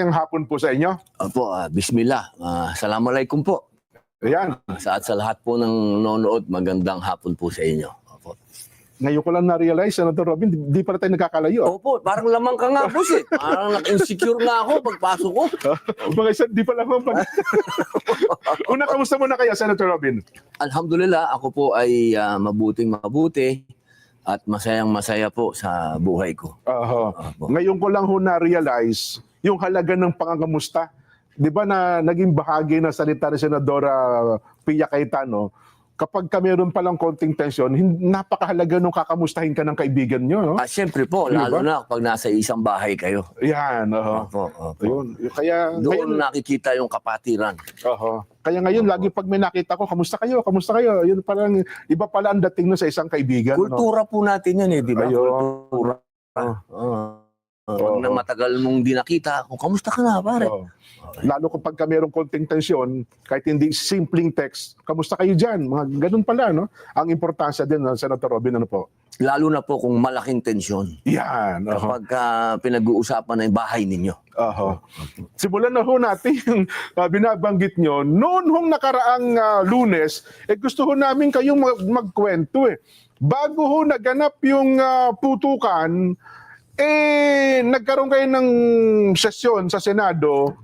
Masayang hapon po sa inyo. Opo, bismillah. Assalamualaikum po. Ayan. Sa lahat po ng nanonood, magandang hapon po sa inyo. Opo. Ngayon ko lang na-realize, Senator Robin, di pala tayo nagkakalayo. Opo, parang lamang ka nga po eh. Parang na-insecure na ako pagpasok ko. Mga isa, di pala mo pag... Una, kamusta muna kayo, Senator Robin? Alhamdulillah, ako po ay mabuting mabuti at masayang masaya po sa buhay ko. Opo. Ngayon ko lang ho na-realize yung halaga ng pangangamusta. Di ba na naging bahagi ng salita ni Senadora Pia Cayetano, kapag ka meron palang konting tensyon, napakahalaga nung kakamustahin ka ng kaibigan nyo. No? Siyempre po, lalo na kapag nasa isang bahay kayo. Yan. Opo. Ayun. Kaya, doon nakikita yung kapatiran. Kaya ngayon, lagi pag may nakita ko, kamusta kayo? Kamusta kayo? Yun parang, iba pala ang dating sa isang kaibigan. Kultura po natin yan di ba? Kultura. Pag na matagal mong di nakita, kamusta ka na, pare? Lalo kapag mayroong konting tensyon, kahit hindi simpleng text, kamusta kayo dyan? Mga ganun pala, no? Ang importansya din, Senator Robin, ano po? Lalo na po kung malaking tensyon. Yan. Kapag pinag-uusapan na yung bahay ninyo. Simulan na ho natin yung binabanggit nyo. Noon hong nakaraang Lunes, gusto ho namin kayong magkwento Bago ho naganap yung putukan, nagkaroon kayo ng sesyon sa Senado.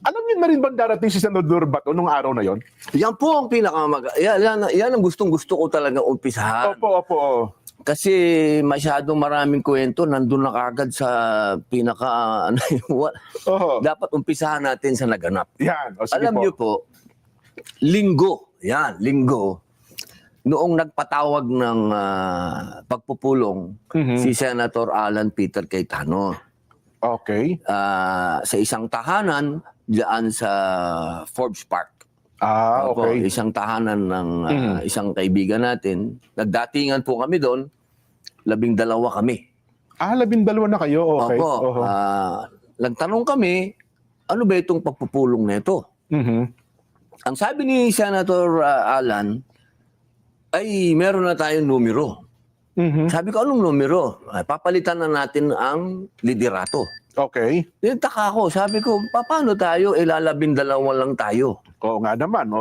Alam niyo na rin ba darating si Senador Bato nung araw na yon? Yan po ang yan ang gustong-gusto ko talaga umpisahan. Opo. Kasi masyadong maraming kwento, nandun na kagad sa pinaka... Dapat umpisahan natin sa naganap. Yan. Alam niyo po, linggo, noong nagpatawag ng pagpupulong si Senator Alan Peter Cayetano. Okay. Sa isang tahanan diyan sa Forbes Park. Okay. Isang tahanan ng isang kaibigan natin. Nagdatingan po kami doon. 12 kami. 12 na kayo? Okay. Opo. Nagtanong kami, ano ba itong pagpupulong na ito? Ang sabi ni Senator Alan, ay meron na tayong numero. Sabi ko, anong numero? Papalitan na natin ang liderato. Okay. Taka ko. Sabi ko, paano tayo? 12 lang tayo. Oo nga naman.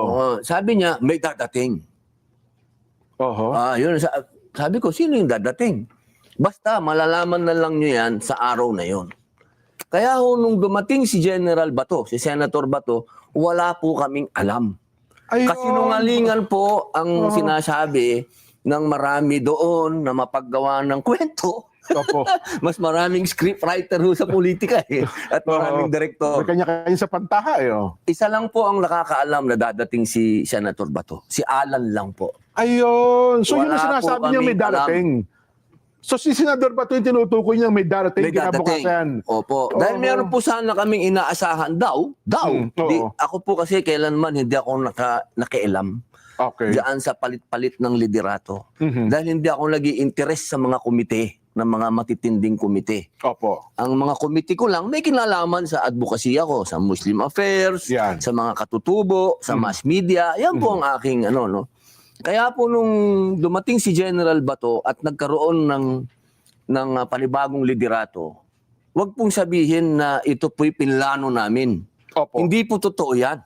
Sabi niya, may dadating. Yun, sabi ko, sino yung dadating? Basta, malalaman na lang nyo yan sa araw na yon. Kaya nung dumating si General Bato, si Senator Bato, wala po kaming alam. Kasinungalingan po ang sinasabi ng marami doon na mapaggawa ng kwento. Mas maraming scriptwriter sa politika at maraming direktor. May kanya-kanya sa pantaha Isa lang po ang nakakaalam na dadating si Senator Bato. Si Alan lang po. Ayun. So yun ang sinasabi niya may darating. So si Senador Bato yung tinutukoy niya may darating kinabukasan. Opo. Dahil meron po sana kaming inaasahan daw. Ako po kasi kailanman hindi ako nakialam. Okay. Diyan sa palit-palit ng liderato. Dahil hindi ako nag-i-interest sa mga komite, ng mga matitinding komite. Opo. Ang mga komite ko lang, may kinalaman sa advocacy ako, sa Muslim Affairs, sa mga katutubo, sa mass media. Yan po ang aking Kaya po nung dumating si General Bato at nagkaroon ng panibagong liderato, wag pong sabihin na ito po'y pinlano namin. Opo. Hindi po totoo yan.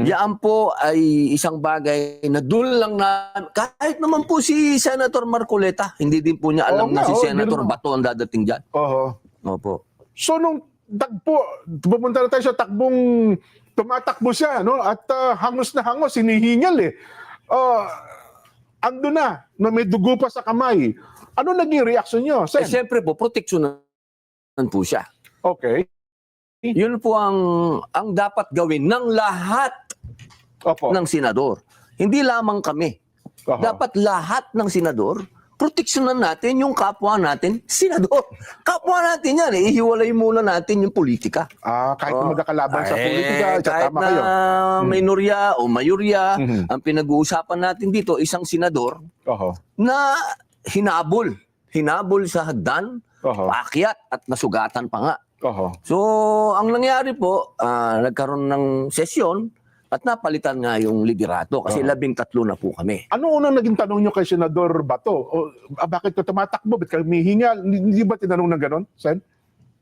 Yan po ay isang bagay na doon lang na kahit naman po si Senator Marcoleta, hindi din po niya alam na si Senator Bato ang dadating dyan. Opo. So nung pupunta na tayo sa takbong tumatakbo siya, at hangos na hangos, hinihingal ando na may dugo pa sa kamay. Ano naging reaksyon niyo, Sen? Siyempre po, proteksyonan po siya. Okay. Yun po ang dapat gawin ng lahat ng senador. Hindi lamang kami. Dapat lahat ng senador, proteksyonan natin yung kapwa natin, senador. Kapwa natin yan. Ihiwalay muna natin yung politika. Kahit na magkakalaban sa politika, kahit tama na kayo. minorya o mayorya, ang pinag-uusapan natin dito, isang senador na hinabol sa hagdan, paakyat at nasugatan pa nga. So, ang nangyari po, nagkaroon ng sesyon at napalitan nga yung liderato kasi 13 na po kami. Ano unang naging tanong nyo kay Senador Bato? Bakit ka tumatakbo? Ba't ka humihingal? Hindi ba tinanong na gano'n, Sen?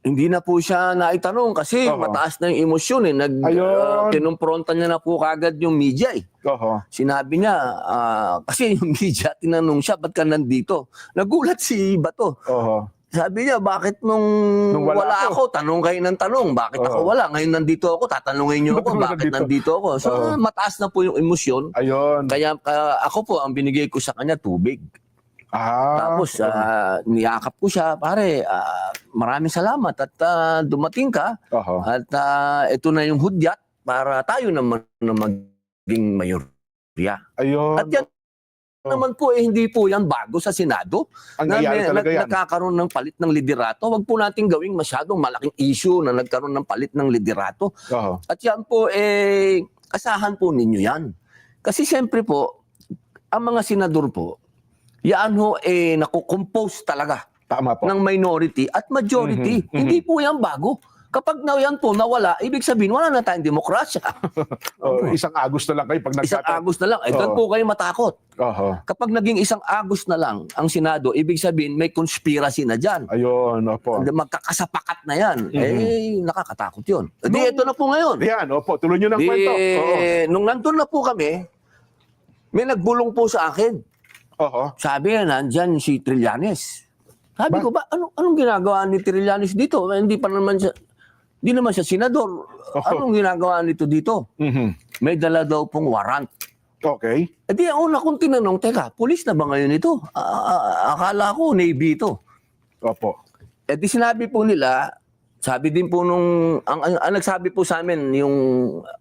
Hindi na po siya naitanong kasi Oo. mataas na yung emosyon eh. Ayun. Kinumpronta niya na po kagad yung media eh. Oho. Sinabi niya, kasi yung media, tinanong siya, ba't ka nandito? Nagulat si Bato. Oho. Sabi niya, bakit nung Nung wala wala ako, tanong kayo ng tanong. Bakit ako wala? Ngayon nandito ako, tatanungin niyo ako, bakit nandito ako? So, mataas na po yung emosyon. Ayun. Kaya ako po, ang binigay ko sa kanya, tubig. Tapos, niyakap ko siya, pare, maraming salamat at dumating ka. Oho. At ito na yung hudyat para tayo naman na maging mayorya. Ayun. At yan naman po, hindi po yan bago sa Senado. Ang nangyari talaga yan. Nagkakaroon ng palit ng liderato. Huwag po natin gawing masyadong malaking issue na nagkaroon ng palit ng liderato. Oho. At yan po, asahan po ninyo yan. Kasi siyempre po, ang mga senador po, yan ho, nakukompose talaga Tama po. ng minority at majority. Hindi po yan bago. Kapag na yan po nawala, ibig sabihin, wala na tayong demokrasya. Isang Agos na lang kayo pag Isang Agos na lang. Doon po kayo matakot. Oho. Kapag naging isang Agos na lang ang Senado, ibig sabihin, may conspiracy na dyan. Ayun, opo. Magkakasapakat na yan. Nakakatakot yun. Di, ito na po ngayon. Yan, opo. Tuloy nyo ng kwento. Oo. Nung nandun na po kami, may nagbulong po sa akin. Oho. Sabi niya, nandyan si Trillanes. Sabi ko, anong ginagawa ni Trillanes dito? Hindi naman siya senador. Anong ginagawa nito dito? May dala daw pong warrant. Okay. E di, ang una kong tinanong, teka, pulis na ba ngayon ito? Akala ko, Navy ito. Opo. E di sinabi po nila, sabi din po ang nagsabi po sa amin, yung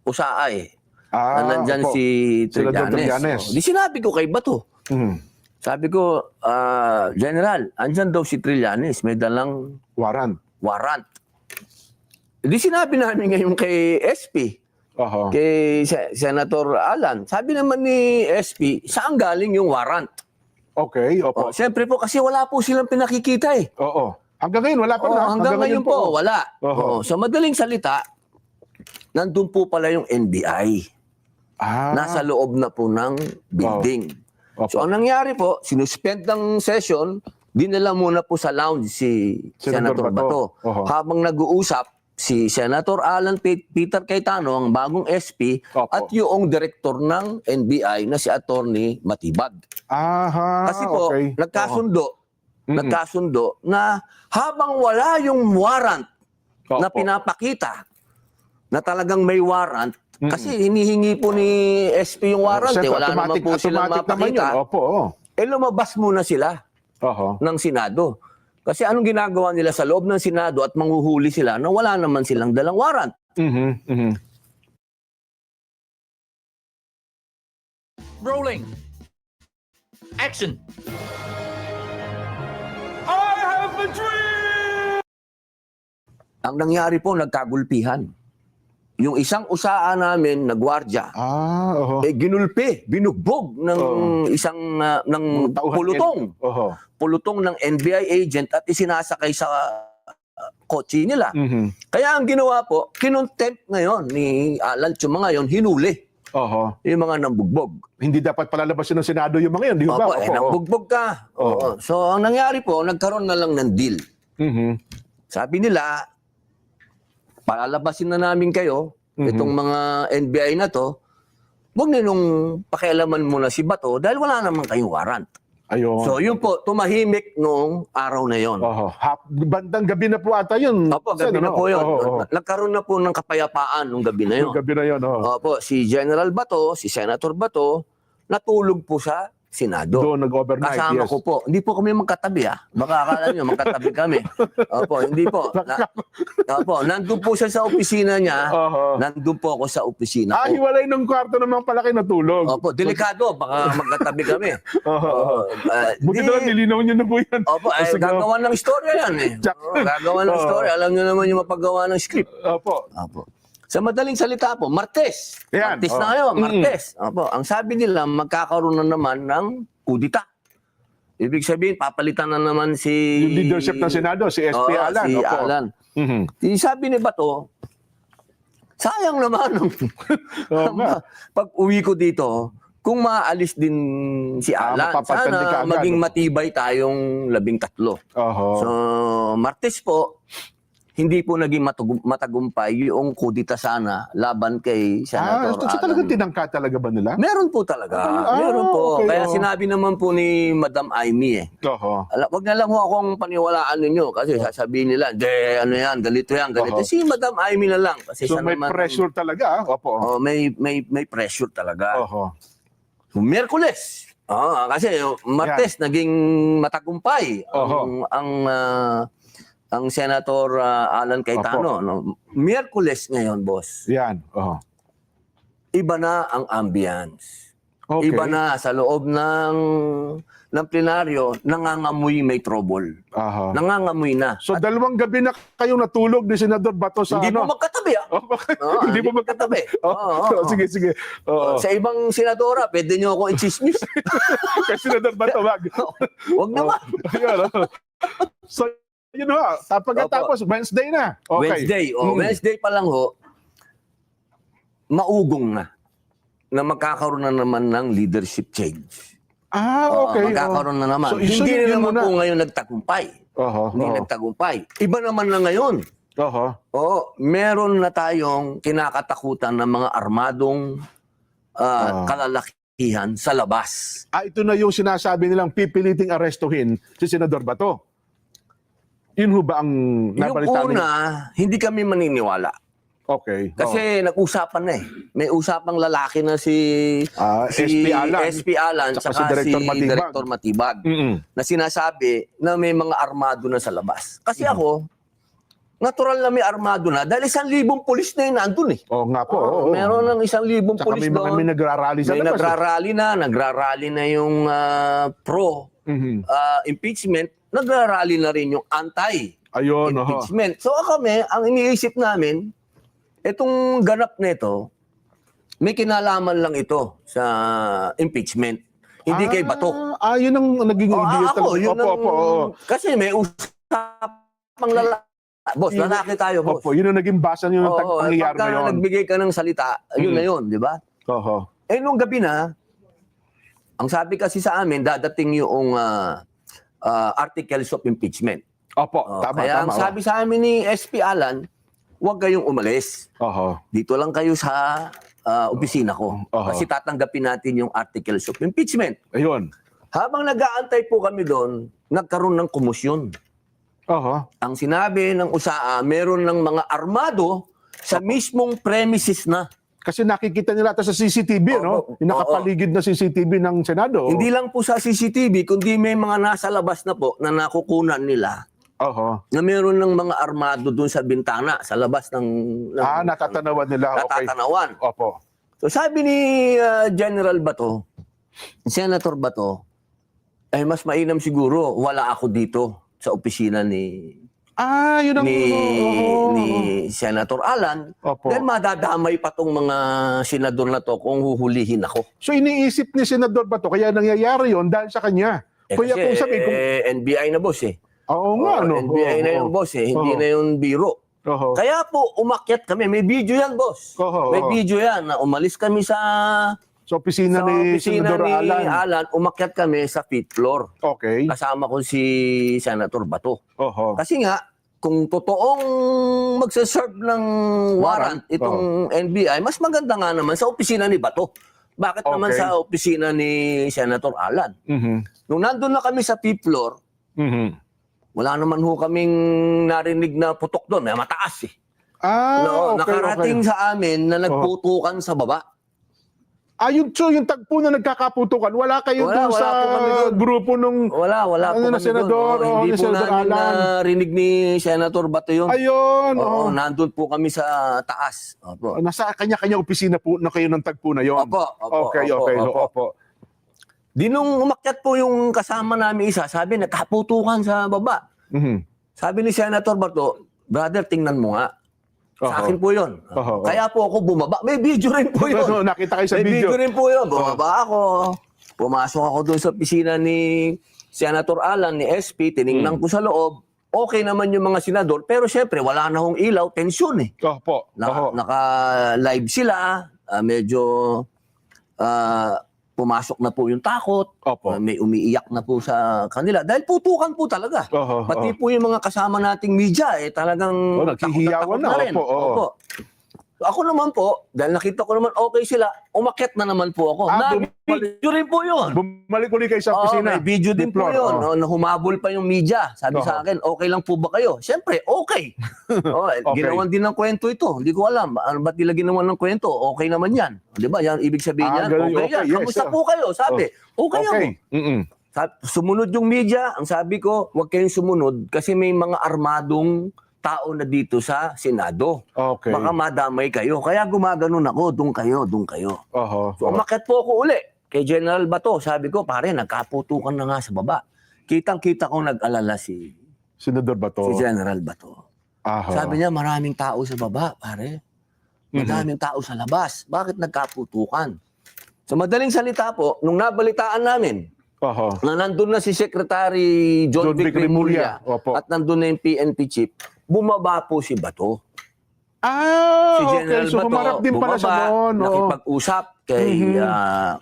usaay, na nandyan opo. si Senador Trillanes. Trillanes. Di sinabi ko kay Bato. Sabi ko, General, andyan daw si Trillanes, may dalang Warrant. warrant. Di sinabi namin ngayon kay SP, Oho. kay Senator Alan. Sabi naman ni SP, saan galing yung warrant? Okay, opo. Siyempre po, kasi wala po silang pinakikita eh. Oo. Hanggang ngayon, wala pa na. Hanggang ngayon po, wala. Oho. Sa madaling salita, nandun po pala yung NBI. Nasa loob na po ng building. Opo. So ang nangyari po, sinuspend ng session, dinala muna po sa lounge si Senator Bato. Oho. Habang nag-uusap, si Senator Alan Peter Cayetano, ang bagong SP, Opo. at yung director ng NBI na si Attorney Matibag. Kasi po, okay. nagkasundo na habang wala yung warrant na Opo. pinapakita na talagang may warrant, kasi hinihingi po ni SP yung warrant, Siyempre, wala naman po silang automatic naman mapakita. yun. Opo. Lumabas muna sila Oho. ng Senado. Kasi anong ginagawa nila sa loob ng Senado at manghuhuli sila na wala naman silang dalang warrant. Rolling. Action. Ang nangyari po, nagkagulpihan. Yung isang usaan namin na gwardya, Oho. ginulpi, binugbog ng isang ng Mga tauhan pulutong. Oho. Pulutong ng NBI agent at isinasakay sa kotse nila. Kaya ang ginawa po, kinontempt ngayon ni Alan Chuma ngayon, hinuli Oho. yung mga nambugbog. Hindi dapat palalabasin ng Senado yung mga yun, di ba? Opo, nambugbog ka. Oo. So ang nangyari po, nagkaroon na lang ng deal. Sabi nila, palalabasin na namin kayo, itong mga NBI na to, huwag ninong pakialaman muna si Bato dahil wala naman kayong warrant. Ayun. So yun po, tumahimik noong araw na yon. Oho. Bandang gabi na po ata yun. Opo, gabi na po yun. Oho. Nagkaroon na po ng kapayapaan nung gabi na yun. Yung gabi na yun. Oho. Opo, si General Bato, si Senator Bato, natulog po sa Senado. Doon nag-overnight, Kasama yes. ko po. Hindi po kami magkatabi Baka akala nyo magkatabi kami. Opo, hindi po. Opo, nandun po siya sa opisina niya. Oho. Nandun po ako sa opisina ko. Hiwalay ng kwarto ng mga palaki na tulog. Opo, delikado. Baka magkatabi kami. Oho. Buti Di- na lang, nilinaw nyo na po yan. Opo, gagawa ng istorya yan gagawa ng istorya. Alam nyo naman yung mapagawa ng script. Opo. Opo. Sa madaling salita po, Martes. Yan, Martes oh. na ngayon, Martes. Opo, ang sabi nila, magkakaroon na naman ng kudita. Ibig sabihin, papalitan na naman si... Yung leadership ng Senado, si SP Oo, Alan. si Opo. Alan. Mhm. Sabi ni Bato, sayang naman Oo nga. pag uwi ko dito, kung maalis din si Alan, mapapalitan din sana kaagad. maging matibay tayong 13. Oho. So, Martes po, hindi po naging matagumpay yung kudita sana laban kay Senator so talagang Alan. tinangka talaga ba nila? Meron po talaga. Meron po. okay, Kaya sinabi naman po ni Madam Amy Oho. Wag na lang ho akong paniwalaan ninyo kasi sasabihin nila, ano yan, ganito yan, ganito. Oho. Si Madam Amy na lang. Kasi So siya may naman, pressure talaga. Opo. may pressure talaga. Oho. So, Miyerkules. Kasi Martes naging matagumpay Oho. ang Senator Alan Cayetano. No? Miyerkules ngayon, boss. Yan. Oho. Iba na ang ambience. Okay. Iba na sa loob ng plenaryo, nangangamoy may trouble. Aha. Nangangamoy na. So dalawang gabi na kayong natulog ni Senador Bato sa Hindi ano? po magkatabi. Oh, bakit? Oo, Hindi po magkatabi. Oo. Sige, sige. Oo. Sa ibang senadora, pwede nyo ako i-chismis. Kasi Senador Bato, wag. Huwag naman. Ayun, so, yun ho. Pagkatapos, Wednesday na. Okay. Wednesday pa lang ho, maugong na magkakaroon na naman ng leadership change. Okay. Magkakaroon na naman. So, Hindi yun na naman muna. po ngayon nagtagumpay. Oho. Hindi nagtagumpay. Iba naman na ngayon. Oho. Meron na tayong kinakatakutan ng mga armadong kalalakihan sa labas. Ito na yung sinasabi nilang pipiliting arestuhin si Senador Bato. Yun ho ba ang Yung nabalitaan una, hindi kami maniniwala. Okay. Kasi nag-usapan na eh. May usapang lalaki na si SP Alan. SP Alan Tsaka tsaka si Director Matibag. na sinasabi na may mga armado na sa labas. Kasi ako, natural na may armado na dahil 1,000 pulis na yung nandun eh. Oo nga po. oo. Meron ng 1,000 Tsaka pulis may mga doon. may nagrarally sa May labas. nagrarally na yung pro impeachment, nagrarally na rin yung Ayun, oho. anti-impeachment. So kami, ang iniisip namin, itong ganap nito, may kinalaman lang ito sa impeachment. Hindi kay Bato. Yun ang naging idea Ako, talaga. yun Opo. Kasi may usapang lalaki. Boss, lalaki tayo, boss. Opo, yun ang naging basa nyo ng pangyayari pagka na yun. nagbigay ka ng salita, yun na yun, di ba? Oho. Nung gabi na, ang sabi kasi sa amin, dadating yung articles of impeachment. Opo, tama, Kaya ang tama. sabi sa amin ni SP Alan, huwag kayong umalis. Oho. Dito lang kayo sa opisina ko. Oho. Kasi tatanggapin natin yung articles of impeachment. Ayun. Habang nag-aantay po kami doon, nagkaroon ng komosyon. Oho. Ang sinabi ng USAA, meron ng mga armado sa mismong premises na. Kasi nakikita nila ito sa CCTV, no? Yung nakapaligid na CCTV ng Senado. Hindi lang po sa CCTV, kundi may mga nasa labas na po na nakukunan nila Oho. na meron ng mga armado doon sa bintana, sa labas ng Natatanawan nila. Okay. natatanawan. Opo. So sabi ni General Bato, Senator Bato, ay mas mainam siguro wala ako dito sa opisina ni Yun ang... ni Senator Alan. Opo. Dahil madadamay pa tong mga senador na to kung huhulihin ako. So iniisip ni Senador Bato, kaya nangyayari yon dahil sa kanya. Kaya Kasi kung sabi, NBI na boss eh. oo nga, no? NBI na yung boss eh, hindi na yung biro. Oho. Kaya po umakyat kami, may video yan boss. May Oo. video yan na umalis kami sa Sa opisina ni Senador ni Alan. umakyat kami sa 5th floor. Okay. Kasama ko si Senator Bato. Oho. Kasi nga, kung totoong magsaserve ng warrant itong NBI, mas maganda nga naman sa opisina ni Bato. Bakit naman Okay. sa opisina ni Senator Alan? Nung nandun na kami sa 5th floor, wala naman ho kaming narinig na putok doon. May mataas eh. Okay. Nakarating sa amin na nagputukan sa baba. Yung tagpo na nagkakaputukan, wala kayo Wala, doon wala sa po kami doon. grupo nung... Wala po na kami senador, doon. ni Hindi po Senador namin Alan. narinig ni Senator Bato yun. Ayun. Oo, nandun po kami sa taas. Opo. Nasa kanya-kanya opisina po na kayo ng tagpo na yon. Opo. Opo. Di nung umakyat po yung kasama namin isa, sabi, nagkaputukan sa baba. Sabi ni Senator Bato, brother, tingnan mo nga. Sa akin po yun. Kaya po ako bumaba. May video rin po yun. Nakita kayo sa May video. video rin po yun. Bumaba ako. Pumasok ako doon sa opisina ni Senator Alan, ni SP. Tiningnan ko sa loob. Okay naman yung mga senador. Pero syempre, wala na hong ilaw. Tensyon eh. Opo. Naka-live sila. Medyo pumasok na po yung takot. Opo. May umiiyak na po sa kanila. Dahil putukan po talaga. Oho, Pati po yung mga kasama nating media, talagang naghihiyawan na. rin. Opo. Ako naman po, dahil nakita ko naman okay sila, umakyat na naman po ako. Video rin po yun. Bumalik ulit kayo sa opisina. May video din po Floor, yun. Na humabol pa yung media. Sabi sa akin, okay lang po ba kayo? Siyempre, okay. Ginawan din ng kwento ito. Hindi ko alam. Ba't nila ginawan ng kwento? Okay naman yan. Di ba? Yan, ibig sabihin yan. ganun, Okay yan. yes, Kamusta po kayo? Sabi, okay ako. Mm-mm. Sumunod yung media. Ang sabi ko, huwag kayong sumunod kasi may mga armadong tao na dito sa Senado. Okay. Baka madamay kayo. Kaya gumaganon ako, doon kayo. Oho. So, umakyat po ako uli kay General Bato. Sabi ko, pare, nagkaputukan na nga sa baba. Kitang-kita ko nag-alala si Senador Bato. General Bato. Aha. Sabi niya, maraming tao sa baba, pare. Maraming tao sa labas. Bakit nagkaputukan? So, madaling salita po, nung nabalitaan namin, Oho. na nandun na si Secretary John Vic Remulla Opo. at nandun na yung PNP chief, bumaba po si Bato. Si Okay. So, humarap din pala siya noon. nakipag-usap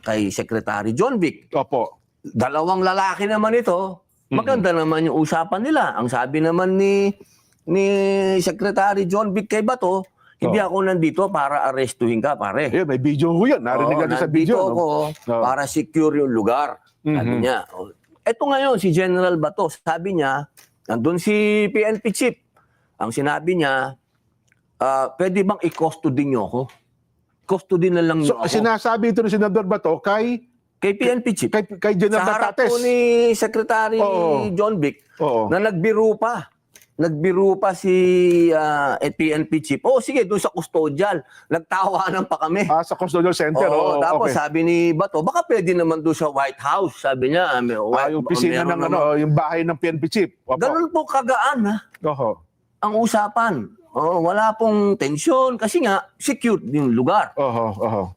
kay Secretary John Vic. Opo. Dalawang lalaki naman ito. Maganda naman yung usapan nila. Ang sabi naman ni Secretary John Vic kay Bato, hindi ako nandito para arestuhin ka, pare. May video ho yan. Narinig natin sa video. Nandito ako para secure yung lugar. Sabi niya. Ito ngayon, si General Bato, sabi niya, nandun si PNP chief. Ang sinabi niya, pwede bang i-custody niyo ako? Custody na lang niyo So, ako. sinasabi ito ni Senador Bato kay PNP chief. kay General Sa harap Batates. po ni Secretary John Vic, Oo. na nagbiro pa. Nagbiro pa si PNP chief. Sige, doon sa custodial. Nagtawanan pa kami. Sa Custodial Center. Tapos okay. sabi ni Bato, baka pwede naman doon sa White House. Sabi niya, Yung opisina ng yung bahay ng PNP chief. Opo. ganun po kagaan Oho. ang usapan. Wala pong tensyon kasi nga secured yung lugar. Oho.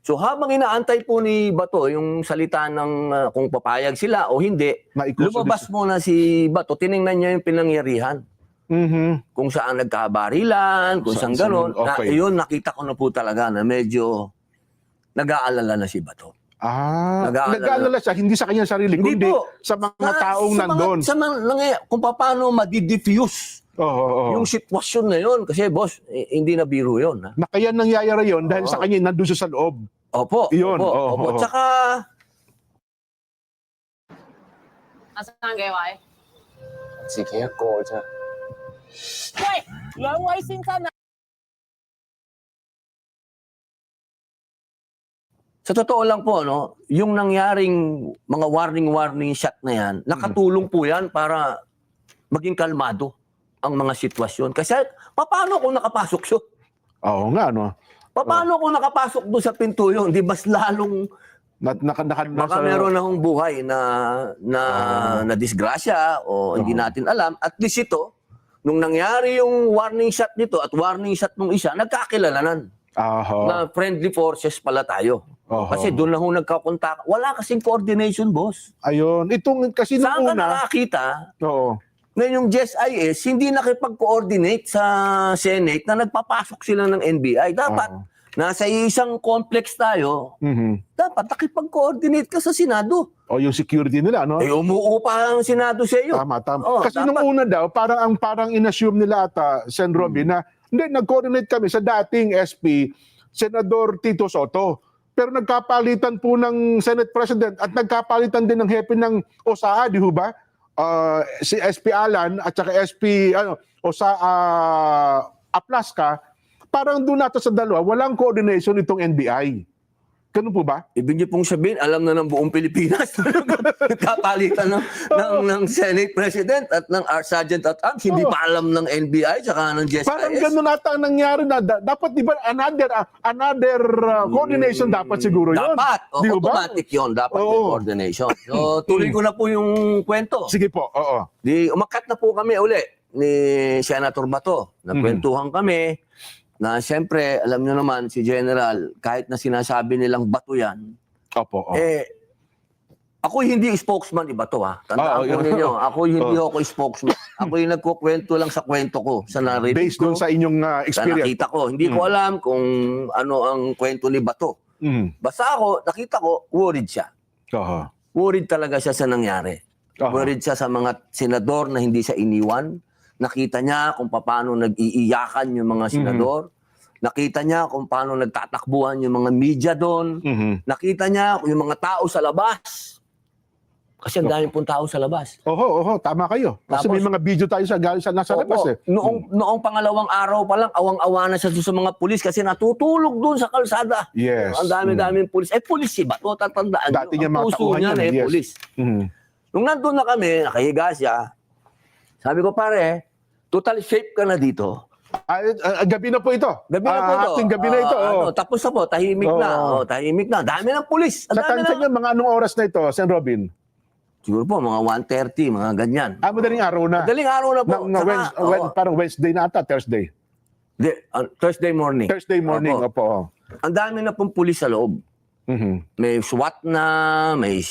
So habang inaantay po ni Bato yung salita ng kung papayag sila o hindi, lumabas muna si Bato, tiningnan niya yung pinangyarihan. Kung saan nagkabarilan, kung saan gano'n. Okay. Yun, nakita ko na po talaga na medyo nag-aalala na si Bato. Nag-aalala siya, hindi sa kanyang sarili, Hindi kundi po. sa mga taong nandun. Kung paano madi-diffuse yung sitwasyon na yun. Kasi boss, hindi na biro yun. Na kaya nangyayari yun dahil sa kanya nandun siya sa loob. Opo. Yun, Opo. Tsaka, 阿生幾位？自己一個啫。喂，兩位先生啊！ sa totoo lang po, yung nangyaring mga warning shot na yan, nakatulong po yan para maging kalmado ang mga sitwasyon. Kasi paano kung nakapasok siya? Oo nga, no? Paano kung nakapasok doon sa pinto yun? Di mas lalong baka meron na hong buhay na disgrasya o hindi natin alam. At least ito, nung nangyari yung warning shot nito at warning shot nung isa, nagkakilalanan na friendly forces pala tayo. Kasi doon na ho nagkakontak. Wala kasing coordination, boss. Ayun. Itong kasi nung Saan ka una. nakakita Oo. na yung GSIS hindi nakipag-coordinate sa Senate na nagpapasok sila ng NBI. Dapat, nasa isang complex tayo, dapat nakipag-coordinate ka sa Senado. O yung security nila, no? Umuo pa ang Senado sa iyo. Tama. Kasi nung una daw, parang in-assume nila ata, Sen. Robby, na hindi, nag-coordinate kami sa dating SP, Senador Tito Soto. Pero nagkapalitan po ng Senate President at nagkapalitan din ng hepe ng OSAA, di ho ba? Si SP Alan at saka SP Aplaska, parang doon nato sa dalawa, walang coordination itong NBI. Ganun po ba? Ibig niyo pong sabihin, alam na ng buong Pilipinas nagkapalitan ng Senate President at ng Sergeant at Arms. Hindi pa alam ng NBI tsaka ng GSIS. Parang ganun ata ang nangyari na dapat di ba another coordination dapat siguro yun. Dapat. Di ba? Automatic yun. Dapat yung coordination. So, tuloy ko na po yung kwento. Sige po, oo. Umakyat na po kami uli ni Senator Bato. Nagkwentuhan kami na siyempre, alam nyo naman, si General, kahit na sinasabi nilang Bato yan, Opo. ako hindi spokesman ni Bato, ha. Tandaan po ninyo, ako hindi ako spokesman. Ako yung nagkukwento lang sa kwento ko, sa narrative Based doon sa inyong sa experience. nakita ko. Hindi ko alam kung ano ang kwento ni Bato. Basta ako, nakita ko, worried siya. Oho. Worried talaga siya sa nangyari. Aha. Worried siya sa mga senador na hindi siya iniwan. Nakita niya kung paano nag-iiyakan yung mga senador. Nakita niya kung paano nagtatakbuhan yung mga media doon. Nakita niya yung mga tao sa labas. Kasi ang dami pong tao sa labas. Oho, tama kayo. Kasi Tapos- may mga video tayo sa nasa labas Opo, eh. noong pangalawang araw pa lang, awang-awa na siya sa mga pulis kasi natutulog doon sa kalsada. Yes. Ang dami-daming pulis. Pulis si Bato, tatandaan Dati niyo. niya Ang mga puso tauhan niya yan, na yes. pulis. Nung nandun na kami, nakahiga siya, sabi ko, pare, total shape ka na dito. Gabi na po ito. Gabi na po ito. Ating gabi na ito. Tapos na po, tahimik na. Oo. Tahimik na. Dami ng pulis. Ang Sa dami tansa niyo, mga anong oras na ito, Sen. Robin? Siguro po, mga 1:30, mga ganyan. Madaling araw na. Madaling araw na po. Saka, Parang Wednesday na ata, Thursday. Thursday morning. Thursday morning, Opo. opo. Ang dami na pong pulis sa loob. May SWAT na, may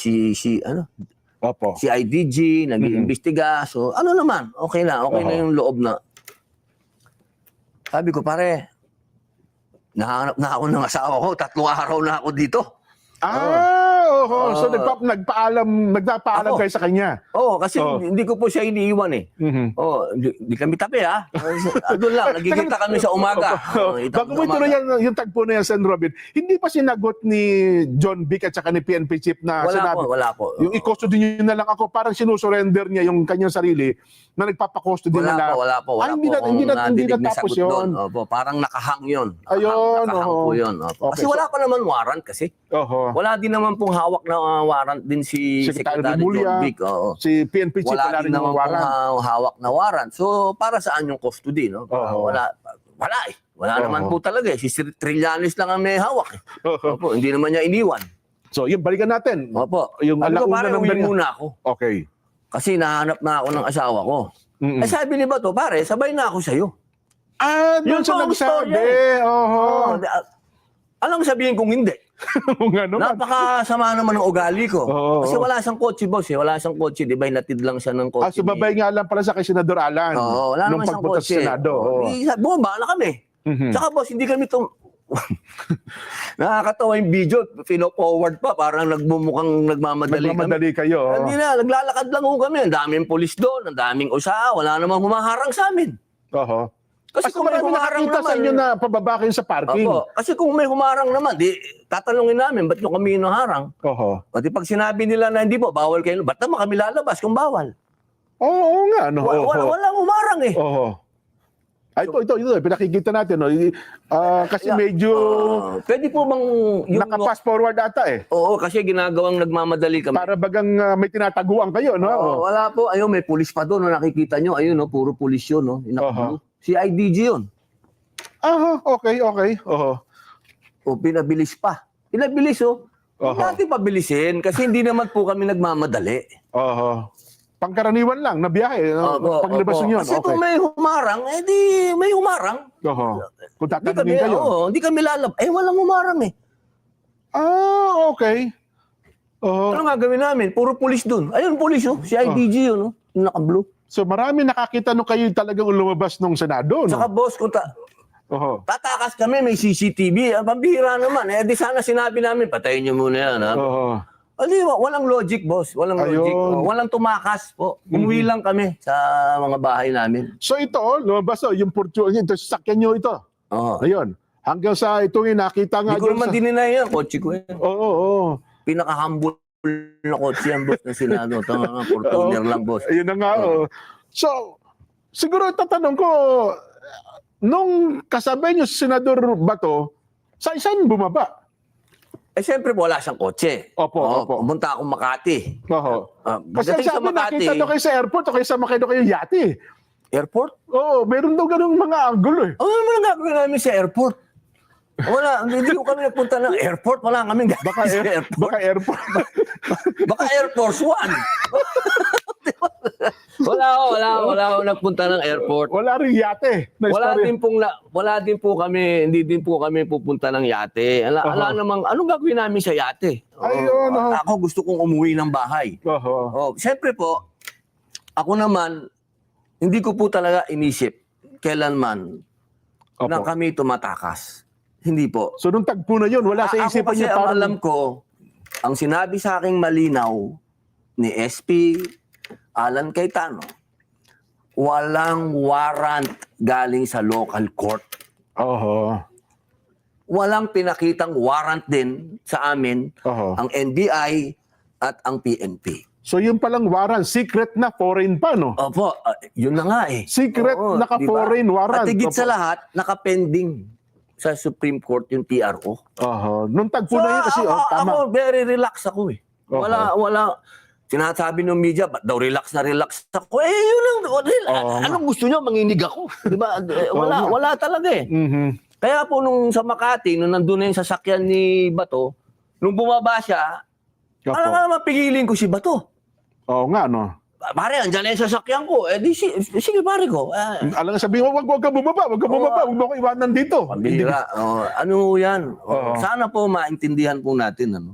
Opo. si IDG, nag-iimbestiga. So, ano naman, okay na yung loob na. Sabi ko, pare, nahanap na ako ng asawa ko, 3 araw na ako dito. So nagpapaalam Ako. kayo sa kanya. Oo, kasi Oo. hindi ko po siya iniiwan eh. Di kami tabi ha. Doon lang, nagkikita kami sa umaga. Bago mo ituloy yung tagpo na yan, Sen. Robin, hindi pa sinagot ni John Vic at saka ni PNP Chief na sinabi, Wala po. yung i-custody niyo na lang ako, parang sinusurrender niya yung kanyang sarili na nagpapakustody na lang. Wala po. Hindi na tapos yun. Opo, parang nakahang yun. Ayun, Nakahang po yun. Opo. Okay, Kasi wala pa naman warrant kasi. Oho. Wala din naman pong hawak na warrant din si Secretary Secretary Remulla, John Vic. Oo. Si PNP Chief, Wala wala din rin naman yung pong warrant. hawak na warrant. So, para saan yung custody, no? Oo. Wala eh. Wala naman po talaga eh. Si Trillanes lang ang may hawak eh. Opo, hindi naman niya iniwan. So, yun, balikan natin. Opo. Yung Sabi ko, alauna pare, ng uwi dali- muna ako. Okay. Kasi nahanap na ako ng asawa ko. Eh sabi ni Bato, pare, sabay na ako sa'yo. Doon Yun siya po ang nagsabi. storya Oho. Anong sabihin kung hindi? Kung ano man. Napakasama naman ng ugali ko. Oo. Kasi wala siyang kotse, boss. Wala siyang kotse. Di ba, hinatid lang siya ng kotse. Sumabay nga lang pala sa kay Senador Alan. Oo, wala nung naman siyang pagpunta kotse. sa Senado. Oo. Bumaba na kami. Tsaka, boss, hindi kami nakakatawa yung video. Pino-forward pa. Parang nagmumukhang nagmamadali kami. Nagmamadali kayo. oo. Hindi na, naglalakad lang ho kami. Ang daming polis doon. Ang daming usa. Wala namang humaharang sa amin. Oho. Kasi kung may marami humarang nakakita sa naman, inyo na pababa kayo sa parking. Opo. Kasi kung may humarang naman, di tatanungin namin, ba't nyo kami inaharang? Oho. Pati pag sinabi nila na hindi po, bawal kayo, ba't naman kami lalabas kung bawal? Oo nga. No? Oho. Walang humarang eh. Oho. Ito, pinakikita natin. No? Kasi medyo Pwede po bang nakapass forward ata eh. Oo, kasi ginagawang nagmamadali kami. Para bagang may tinataguan kayo, no? Oo, wala po. Ayun, may pulis pa doon. No? Nakikita nyo. Ayun, no? Puro pulis yun. No? Inakbulo. Si IDG yun. Okay. Oho. O, pinabilis pa. Pinabilis, oh. Huwag Oho. natin pabilisin kasi hindi naman po kami nagmamadali. Oho. Pangkaraniwan lang na biyahe. Paglabas Opo. yun. Kasi Okay. kung may humarang, di may humarang. Oho. Kung Hindi kami, tatanungin kayo. hindi kami lalab. Walang humarang eh. Okay. Oho. Ano nga gawin namin? Puro pulis dun. Ayun, pulis, oh. Si IDG yun, oh. Yung naka-blue. So marami nakakita nung kayo talagang lumabas nung Senado, no? Saka boss, kung Oho. tatakas kami, may CCTV. Ang pambihira naman. Di sana sinabi namin, patayin niyo muna yan. Ha? Oho. Walang logic, boss. Walang logic. Ayun. Walang tumakas po. Umuwi lang kami sa mga bahay namin. So ito, lumabas yung ito, sasakyan nyo ito. Oo. Ayun. Hanggang sa itong nakita nga. Hindi ko dun naman dininay yan. Kotse ko yan. Oo. Pinaka-humble na kotse yan, boss, ng Senado. Tanga nga, Fortuner lang, boss. Ayun na nga. So, siguro tatanong ko, nung kasabay nyo si Senador Bato, saan bumaba? Siyempre po, wala siyang kotse. Opo. Pumunta akong Makati. Oho. Kasi Pagdating sa sabi, Makati, nakita nyo kayo sa airport o kayo sa makino kayo yate. airport? Oo, meron daw ganung mga angulo eh. Ano naman ang gagawin namin sa airport? Wala, hindi ko kami nagpunta ng airport. Wala kaming gagawin sa airport. Baka airport. Baka Air Force One. Wala ako nagpunta ng airport. Wala rin yate. Na Wala din po kami, hindi din po kami pupunta ng yate. Ala namang, anong gagawin namin sa yate? Ayun, Ako gusto kong umuwi ng bahay. Oho. Siyempre po, ako naman, hindi ko po talaga inisip kailanman na Opo. kami tumatakas. Hindi po. So nung tagpo na yun, wala sa Ako isipan kasi niya ang parang... alam ko, ang sinabi sa aking malinaw ni SP Alan Cayetano, walang warrant galing sa local court. Oho. Walang pinakitang warrant din sa amin Oho. ang NBI at ang PNP. So yun palang warrant, secret na foreign pa, no? Opo, yun na nga eh. Secret, Oo, naka-foreign warrant. At higit Opo. sa lahat, nakapending sa Supreme Court yung TRO. Oho. Nung tagpo na yun kasi, tama. Ako, very relax ako eh. Oo. Wala. Sinasabi ng media, ba't daw relax ako? Eh, yun lang. Oo. Anong gusto nyo? Manginig ako. Di ba? Wala talaga eh. Mhm. Kaya po nung sa Makati, nung nandun na yung sasakyan ni Bato, nung bumaba siya, Opo. alam nga naman, pigilin ko si Bato. Oo nga, no? Pare, andyan na yung sasakyan ko. Eh, sige pare ko. Alam nga sabihin, wag ka bumaba, wag mo ako iwanan dito. Pambira. Ano yan? Oo. Sana po maintindihan po natin. Ano?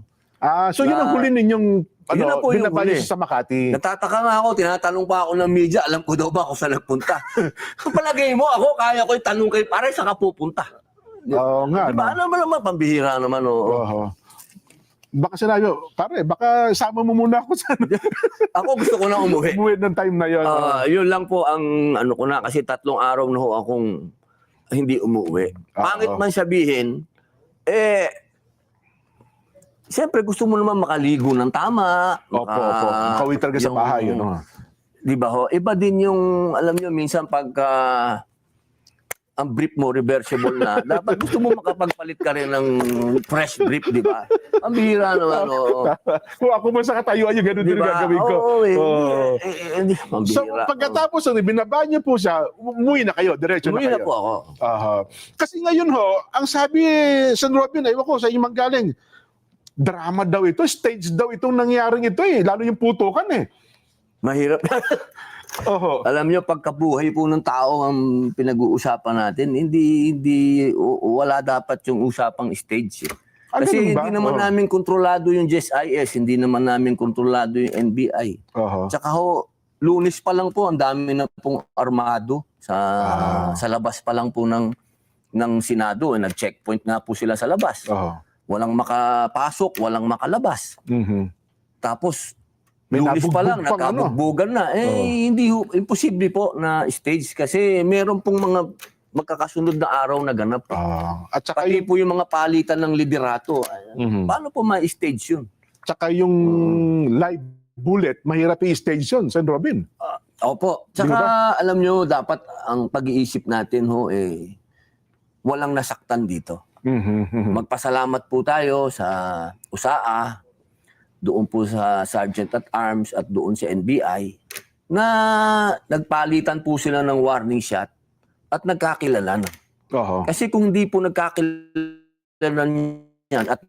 So yun ang huli ninyong Yun na po yung binabalik huli. sa Makati. Natataka nga ako, tinatanong pa ako ng media, alam ko daw ba kung saan nagpunta? Kung palagay mo, ako, kaya ko itanong kay pare, saan ka pupunta? Oo nga, Diba? no? Ano naman, pambihira naman. Oh. Oho. Baka sinabi, pare, baka sama mo muna ako sa Ako gusto ko na umuwi. buwid ng time na yun. Yun lang po ang ano ko na, kasi 3 araw na ho akong hindi umuwi. Pangit Oo. man sabihin, siyempre gusto mo naman makaligo ng tama. Opo. Makauwi talaga sa bahay. Ano? Di ba ho? Iba din yung, alam nyo, minsan pagka ang brief mo reversible na, dapat gusto mo makapagpalit ka rin ng fresh brief, di ba? Ang bihira naman, oo. Kung ako man sa katayuan yung ganun Di din yung ba? gagawin ko. Oo, Oo. hindi. Ang So bihira. pagkatapos, binaba niyo po siya, umuwi na kayo, diretso na Umuwi kayo. na po ako. Aha. Kasi ngayon ho, ang sabi San Robin, aywan ko sa inyong manggaling, drama daw ito, stage daw itong nangyaring ito eh, lalo yung putukan eh. Mahirap. Oho. Alam nyo, pagkabuhay po ng tao ang pinag-uusapan natin, wala dapat yung usapang stage. Eh. Kasi ganun ba? hindi naman namin kontrolado yung GSIS, hindi naman namin kontrolado yung NBI. Oho. Tsaka ho, Lunes pa lang po, ang dami na pong armado sa labas pa lang po ng Senado. Nag-checkpoint nga po sila sa labas. Oho. Walang makapasok, walang makalabas. Mhm. Tapos, May Lunes pa lang, nabugbog pang ano. nakabugbugan na. Hindi imposible po na stage kasi meron pong mga magkakasunod na araw na ganap. At saka Pati yung, po yung mga palitan ng liderato. Mhm. Paano po ma-stage yun? tsaka yung live bullet, mahirap i-stage yun, San Robin. Opo. Di Tsaka ba? alam nyo, dapat ang pag-iisip natin walang nasaktan dito. Mhm. Magpasalamat po tayo sa USAA, doon po sa Sergeant at Arms at doon sa NBI na nagpalitan po sila ng warning shot at nagkakilala na. Oho. Kasi kung hindi po nagkakilala yan at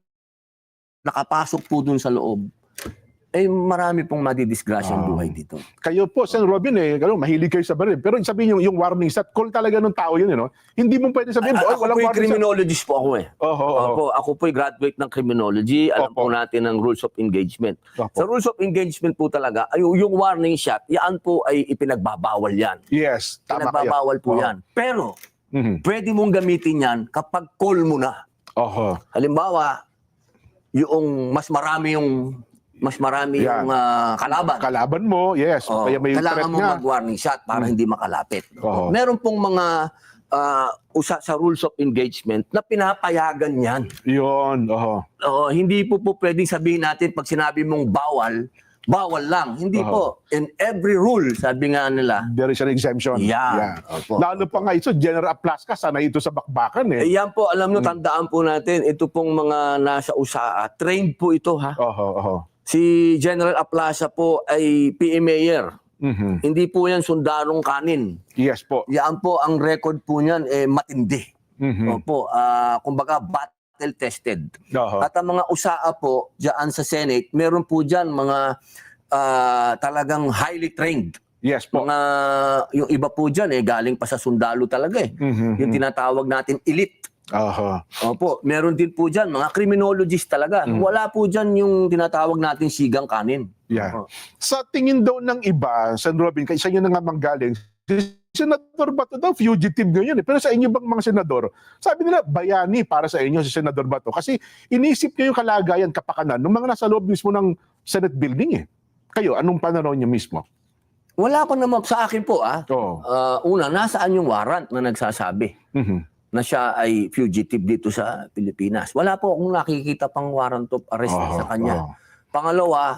nakapasok po dun sa loob, marami pong madidisgrasyang buhay dito. Kayo po, San Robin, mahilig kayo sa baril. Pero sabihin yung warning shot, call talaga ng tao yun, Hindi mo pwede sabihin, Ako walang po yung warning shot. criminologist po ako eh. Oho. Ako po yung graduate ng criminology. Alam Opo. po natin ang rules of engagement. Opo. Sa rules of engagement po talaga, yung warning shot, yan po ay ipinagbabawal yan. Yes, tama kayo. Pinagbabawal po Oo. yan. Pero, Mhm. pwede mong gamitin yan kapag call mo na. Oho. Halimbawa, yung mas marami yung Yan. kalaban. Kalaban mo, yes. Oh, Kaya may kailangan threat mo nga. mag-warning shot para hindi makalapit. Oo. Meron pong mga sa rules of engagement na pinapayagan yan. Yun, oho. Hindi po pwedeng sabihin natin pag sinabi mong bawal, bawal lang. Hindi Oo. po. In every rule, sabi nga nila, There is an exemption. Yeah. Opo. Lalo pa nga ito, General Aplaska, sana ito sa bakbakan yan po, alam nyo, tandaan po natin, ito pong mga nasa USAA, trained po ito ha. Oho. Si General Aplaza po ay PMAyer. Mhm. Hindi po yan sundarong kanin. Yes po. Yan po, ang record po niyan matindi. Mhm. Opo, kumbaga battle tested. Oho. At ang mga USAA po, diyan sa Senate, meron po diyan mga talagang highly trained. Yes po. Yung iba po diyan galing pa sa sundalo talaga eh. Mhm. Yung tinatawag natin elite. Oho. Opo, meron din po diyan mga criminologist talaga. Wala po diyan yung tinatawag natin sigang kanin. Yeah. Opo. Sa tingin daw ng iba, San Robin, kaysa nyo na nga manggaling, si Senador Bato daw, fugitive ngayon eh. Pero sa inyo bang mga senador, sabi nila, bayani para sa inyo si Senador Bato. Kasi inisip niyo yung kalagayan, kapakanan, ng mga nasa loob mismo ng Senate building eh. Kayo, anong pananaw niyo mismo? Wala ko naman sa akin po Oo. una, nasaan yung warrant na nagsasabi Mhm. na siya ay fugitive dito sa Pilipinas? Wala po akong nakikita pang warrant of arrest sa kanya. Oo. Pangalawa,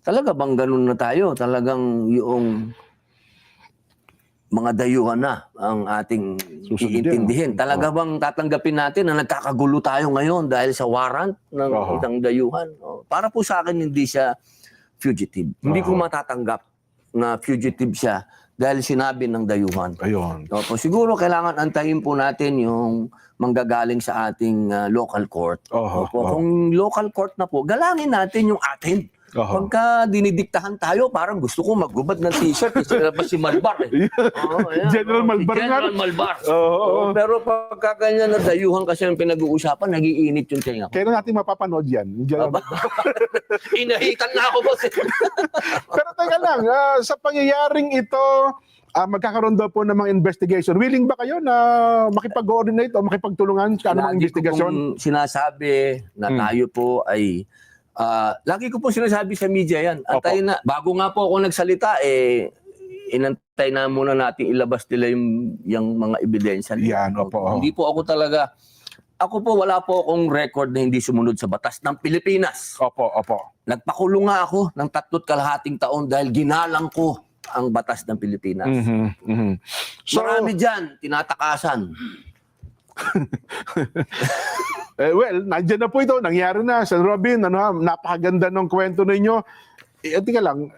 talaga bang ganun na tayo? Talagang yung mga dayuhan na ang ating Susundin, iintindihin. no? Talaga bang tatanggapin natin na nagkakagulo tayo ngayon dahil sa warrant ng Oo. isang dayuhan? Para po sa akin, hindi siya fugitive. Hindi ko matatanggap na fugitive siya dahil sinabi ng dayuhan. Ayun. Opo, siguro kailangan antayin po natin yung manggagaling sa ating local court. Oho, Opo, oho. kung local court na po, galangin natin yung atin. Oho. Pagka dinidiktahan tayo, parang gusto ko maggubad ng t-shirt. Kasi labas si Malbar eh. Oo, ayan. General Oo, Malbar si nga. General Malbar. Oo. Oo, pero pagka ganyan na dayuhan kasi ang pinag-uusapan, nagiinit yung tinga ko. Kaya natin mapapanood yan. Aba. Inahitan na ako, boss. Pero teka lang, sa pangyayaring ito, magkakaroon daw po ng mga investigation. Willing ba kayo na makipag-coordinate o makipagtulungan sa anumang Lagi ko investigation? pong sinasabi na tayo po ay lagi ko po sinasabi sa media yan. Antayin na. Bago nga po ako nagsalita, inantay na muna natin ilabas nila yung mga ebidensya. Yan, opo. Hindi po ako talaga, ako po wala po akong record na hindi sumunod sa batas ng Pilipinas. Opo, opo. Nagpakulong nga ako ng 3.5 taon dahil ginalang ko ang batas ng Pilipinas. So, Marami dyan, tinatakasan. well, nandiyan na po ito. Nangyari na. San Robin, napakaganda ng kwento ninyo. Tika lang,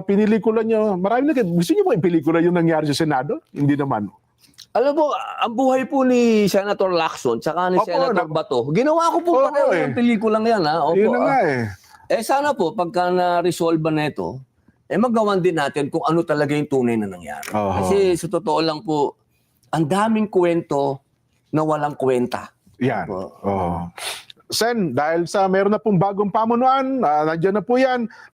pinelikula nyo. Marami na kayo. Gusto nyo ba ipelikula yung nangyari sa Senado? Hindi naman. Alam mo, ang buhay po ni Senator Lacson tsaka ni Opo, Senator Bato, ginawa ko po Oo, pareho eh. yung pelikulang yan. Opo, Yun na nga eh. sana po, pagka na-resolve na ito, magawan din natin kung ano talaga yung tunay na nangyari. Oho. Kasi sa totoo lang po, ang daming kwento na walang kwenta. Yan. Opo. Oh. Sen, dahil sa meron na pong bagong pamunuan, nandiyan na po yan.